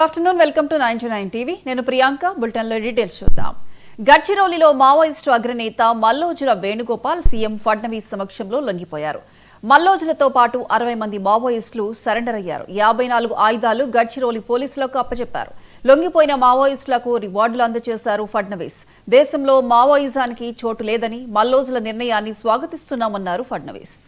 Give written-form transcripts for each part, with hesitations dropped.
Afternoon welcome to 929 TV నేను Priyanka bulletin లో details చూద్దాం. గడ్చిరోలిలో మావోయిస్టు అగ్రనేత మల్లోజుల వేణుగోపాల్ సీఎం ఫడ్నవీస్ సమక్షంలో లొంగిపోయారు. మల్లోజులతో పాటు 60 మంది మావోయిస్టులు సరెండర్ అయ్యారు. 54 ఆయుధాలు గడ్చిరోలి పోలీసులకు అప్పచెప్పారు. లొంగిపోయిన మావోయిస్టులకు రివార్డులు అందజేశారు ఫడ్నవీస్. దేశంలో మావోయిజానికి చోటు లేదని మల్లోజుల నిర్ణయాన్ని స్వాగతిస్తున్నామన్నారు ఫడ్నవీస్.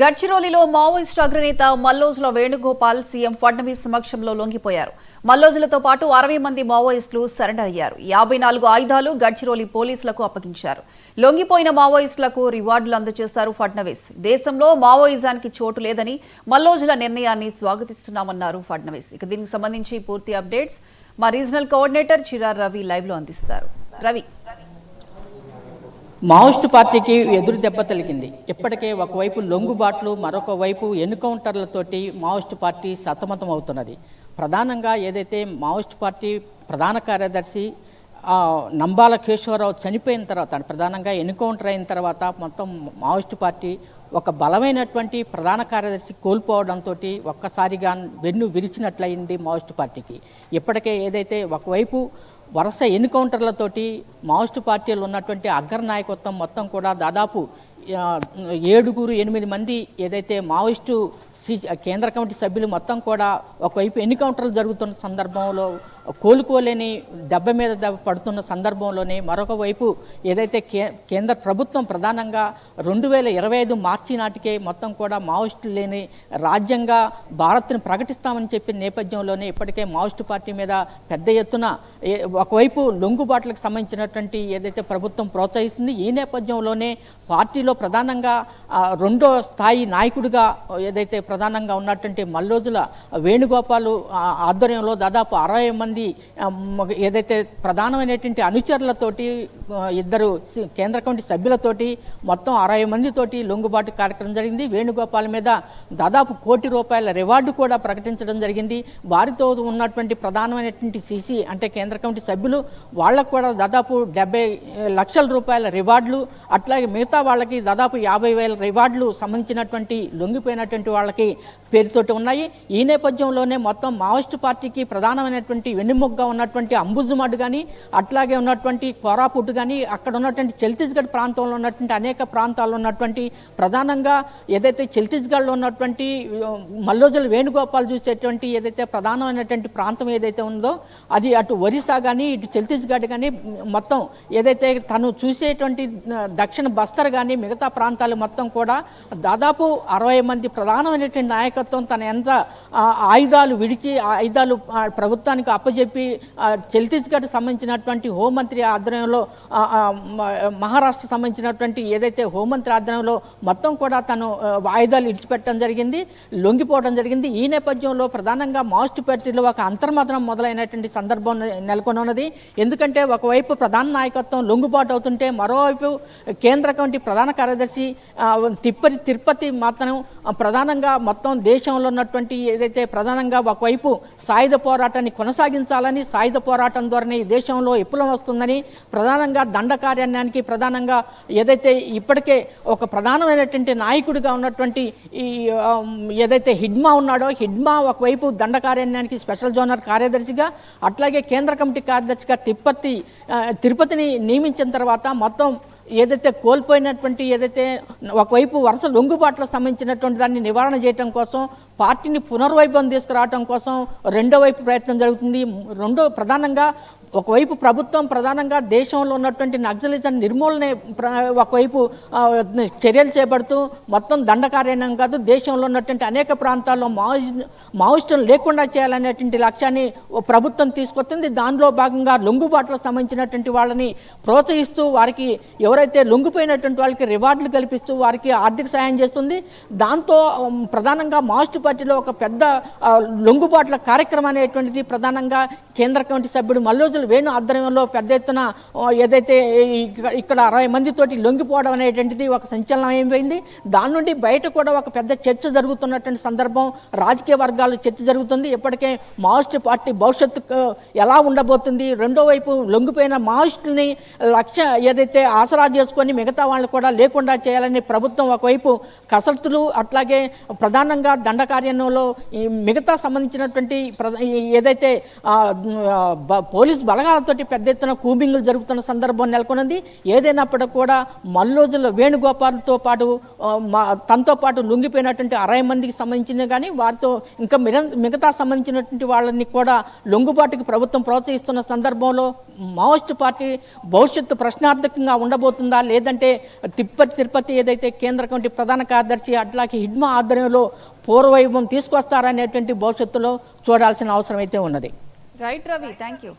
గడ్చిరోలిలో మావోయిస్టు అగ్రనేత మల్లోజుల వేణుగోపాల్ సీఎం ఫడ్నవీస్ సమక్షంలో లొంగిపోయారు. మల్లోజులతో పాటు 60 మంది మావోయిస్టులు సరెండర్ అయ్యారు. 54 ఆయుధాలు గడ్చిరోలి పోలీసులకు అప్పగించారు. లొంగిపోయిన మావోయిస్టులకు రివార్డులు అందజేశారు ఫడ్నవీస్. దేశంలో మావోయిజానికి చోటు లేదని మల్లోజుల నిర్ణయాన్ని స్వాగతిస్తున్నామన్నారు ఫడ్నవీస్. ఇక దీనికి సంబంధించి పూర్తి అప్డేట్స్ మా రీజనల్ కోఆర్డినేటర్ చిరార్ రవి లైవ్ లో అందిస్తారు. రవి, మావోయిస్టు పార్టీకి ఎదురు దెబ్బ తగిలింది. ఇప్పటికే ఒకవైపు లొంగుబాట్లు, మరొక వైపు ఎన్కౌంటర్లతోటి మావోయిస్టు పార్టీ సతమతం అవుతున్నది. ప్రధానంగా ఏదైతే మావోయిస్టు పార్టీ ప్రధాన కార్యదర్శి నంబాల కేశవరావు చనిపోయిన తర్వాత, ప్రధానంగా ఎన్కౌంటర్ అయిన తర్వాత మొత్తం మావోయిస్టు పార్టీ ఒక బలమైనటువంటి ప్రధాన కార్యదర్శి కోల్పోవడంతో ఒక్కసారిగా వెన్ను విరిచినట్లయింది మావోయిస్టు పార్టీకి. ఇప్పటికే ఏదైతే ఒకవైపు వరుస ఎన్కౌంటర్లతోటి మావోయిస్టు పార్టీలో ఉన్నటువంటి అగ్రనాయకత్వం మొత్తం కూడా దాదాపు 7-8 మంది ఏదైతే మావోయిస్టు కేంద్ర కమిటీ సభ్యులు మొత్తం కూడా ఒకవైపు ఎన్కౌంటర్లు జరుగుతున్న సందర్భంలో కోలుకోలేని దెబ్బ మీద దెబ్బ పడుతున్న సందర్భంలోనే మరొక వైపు ఏదైతే కేంద్ర ప్రభుత్వం ప్రధానంగా 2025 మార్చి నాటికే మొత్తం కూడా మావోయిస్టులు లేని రాజ్యంగా భారత్ను ప్రకటిస్తామని చెప్పిన నేపథ్యంలోనే ఇప్పటికే మావోయిస్టు పార్టీ మీద పెద్ద ఎత్తున ఒకవైపు లొంగుబాట్లకు సంబంధించినటువంటి ఏదైతే ప్రభుత్వం ప్రోత్సహిస్తుంది. ఈ నేపథ్యంలోనే పార్టీలో ప్రధానంగా రెండో స్థాయి నాయకుడిగా ఏదైతే ప్రధానంగా ఉన్నటువంటి మల్లోజుల వేణుగోపాల్ ఆధ్వర్యంలో దాదాపు 60 మంది ఏదైతే ప్రధానమైనటువంటి అనుచరులతోటి, 2 కేంద్ర కమిటీ సభ్యులతోటి మొత్తం 60 మందితోటి లొంగుబాటు కార్యక్రమం జరిగింది. వేణుగోపాల్ మీద దాదాపు ₹1 కోటి రివార్డు కూడా ప్రకటించడం జరిగింది. వారితో ఉన్నటువంటి ప్రధానమైనటువంటి సిసి అంటే కేంద్ర కమిటీ సభ్యులు వాళ్ళకు కూడా దాదాపు ₹70 లక్షల రివార్డులు, అట్లాగే మిగతా వాళ్ళకి దాదాపు 50,000 రివార్డులు సంబంధించినటువంటి లొంగిపోయినటువంటి వాళ్ళకి పేరుతోటి ఉన్నాయి. ఈ నేపథ్యంలోనే మొత్తం మావోయిస్టు పార్టీకి ప్రధానమైనటువంటి వెన్నెముకగా ఉన్నటువంటి అంబుజుమడ్ కానీ, అట్లాగే ఉన్నటువంటి కోరాపుట్ కానీ, అక్కడ ఉన్నటువంటి ఛత్తీస్గఢ్ ప్రాంతంలో ఉన్నటువంటి అనేక ప్రాంతాల్లో ఉన్నటువంటి ప్రధానంగా ఏదైతే ఛత్తీస్గఢ్లో ఉన్నటువంటి మల్లోజుల వేణుగోపాల్ చూసేటువంటి ఏదైతే ప్రధానమైనటువంటి ప్రాంతం ఏదైతే ఉందో అది అటు ఒరిస్సా కానీ, ఇటు ఛత్తీస్గఢ్ కానీ, మొత్తం ఏదైతే తను చూసేటువంటి దక్షిణ బస్తర్ కానీ మిగతా ప్రాంతాలు మొత్తం కూడా దాదాపు 60 మంది ప్రధానమైనటువంటి నాయకత్వం తన ఎంత ఆయుధాలు విడిచి ఆయుధాలు ప్రభుత్వానికి అప్పచెప్పి ఛత్తీస్గఢ్ సంబంధించినటువంటి హోంమంత్రి ఆధ్వర్యంలో, మహారాష్ట్ర సంబంధించినటువంటి ఏదైతే హోంమంత్రి ఆధ్వర్యంలో మొత్తం కూడా తను ఆయుధాలు విడిచిపెట్టడం జరిగింది, లొంగిపోవడం జరిగింది. ఈ నేపథ్యంలో ప్రధానంగా మావోయిస్టు పార్టీలో ఒక అంతర్మదనం మొదలైనటువంటి సందర్భం నెలకొని ఉన్నది. ఎందుకంటే ఒకవైపు ప్రధాన నాయకత్వం లొంగుబాటు అవుతుంటే మరోవైపు కేంద్ర కమిటీ ప్రధాన కార్యదర్శి తిరుపతి మాత్రం ప్రధానంగా మొత్తం దేశంలో ఉన్నటువంటి ఏదైతే ప్రధానంగా ఒకవైపు సాయుధ పోరాటాన్ని కొనసాగించాలని, సాయుధ పోరాటం ద్వారానే ఈ దేశంలో విప్లవం వస్తుందని, ప్రధానంగా దండకారణ్యానికి ప్రధానంగా ఏదైతే ఇప్పటికే ఒక ప్రధానమైనటువంటి నాయకుడిగా ఉన్నటువంటి ఈ ఏదైతే హిడ్మా ఉన్నాడో, హిడ్మా ఒకవైపు దండకారణ్యానికి స్పెషల్ జోనర్ కార్యదర్శిగా, అట్లాగే కేంద్ర కమిటీ కార్యదర్శిగా తిరుపతిని నియమించిన తర్వాత మొత్తం ఏదైతే కోల్పోయినటువంటి ఏదైతే ఒకవైపు వరుస లొంగుబాట్లకు సంబంధించినటువంటి దాన్ని నివారణ చేయడం కోసం, పార్టీని పునర్వైభవం తీసుకురావడం కోసం రెండో వైపు ప్రయత్నం జరుగుతుంది. ప్రధానంగా ఒకవైపు ప్రభుత్వం ప్రధానంగా దేశంలో ఉన్నటువంటి నక్సలిజం నిర్మూలనే ఒకవైపు చర్యలు చేపడుతూ మొత్తం దండకారణ్యం కాదు, దేశంలో ఉన్నటువంటి అనేక ప్రాంతాల్లో మావోయిస్టులు లేకుండా చేయాలనేటువంటి లక్ష్యాన్ని ప్రభుత్వం తీసుకొస్తుంది. దానిలో భాగంగా లొంగుబాట్లకు సంబంధించినటువంటి వాళ్ళని ప్రోత్సహిస్తూ వారికి ఎవరైతే లొంగిపోయినటువంటి వాళ్ళకి రివార్డులు కల్పిస్తూ వారికి ఆర్థిక సాయం చేస్తుంది. దాంతో ప్రధానంగా మావోయిస్టు పార్టీలో ఒక పెద్ద లొంగుబాట్ల కార్యక్రమం అనేటువంటిది ప్రధానంగా కేంద్ర కమిటీ సభ్యుడు మల్లోజుల వేణు ఆధ్వర్యంలో పెద్ద ఎత్తున ఏదైతే ఇక్కడ 60 మందితోటి లొంగిపోవడం అనేటువంటిది ఒక సంచలనం అయిపోయింది. దాని నుండి బయట కూడా ఒక పెద్ద చర్చ జరుగుతున్నటువంటి సందర్భం, రాజకీయ వర్గాలు చర్చ జరుగుతుంది. ఇప్పటికే మావోయిస్టు పార్టీ భవిష్యత్తు ఎలా ఉండబోతుంది, రెండో వైపు లొంగిపోయిన మావోయిస్టులని లక్ష్య ఏదైతే ఆసరా చేసుకొని మిగతా వాళ్ళని కూడా లేకుండా చేయాలని ప్రభుత్వం ఒకవైపు కసరత్తులు, అట్లాగే ప్రధానంగా దండకార్యంలో ఈ మిగతా సంబంధించినటువంటి ఏదైతే పోలీస్ బలగాలతోటి పెద్ద ఎత్తున కూంబింగ్లు జరుగుతున్న సందర్భం నెలకొన్నది. ఏదైనప్పటికీ కూడా మల్లోజుల వేణుగోపాల్తో పాటు తనతో పాటు లొంగిపోయినటువంటి 60 మందికి సంబంధించింది కానీ వారితో ఇంకా మిగతా సంబంధించినటువంటి వాళ్ళని కూడా లొంగుబాటుకి ప్రభుత్వం ప్రోత్సహిస్తున్న సందర్భంలో మావోయిస్టు పార్టీ భవిష్యత్తు ప్రశ్నార్థకంగా ఉండబోతుందా, లేదంటే తిరుపతి ఏదైతే కేంద్ర కమిటీ ప్రధాన కార్యదర్శి అట్లాగే హిడ్మా ఆధ్వర్యంలో పూర్వవైభవం తీసుకొస్తారనేటువంటి భవిష్యత్తులో చూడాల్సిన అవసరం అయితే ఉన్నది. Right Ravi, thank you.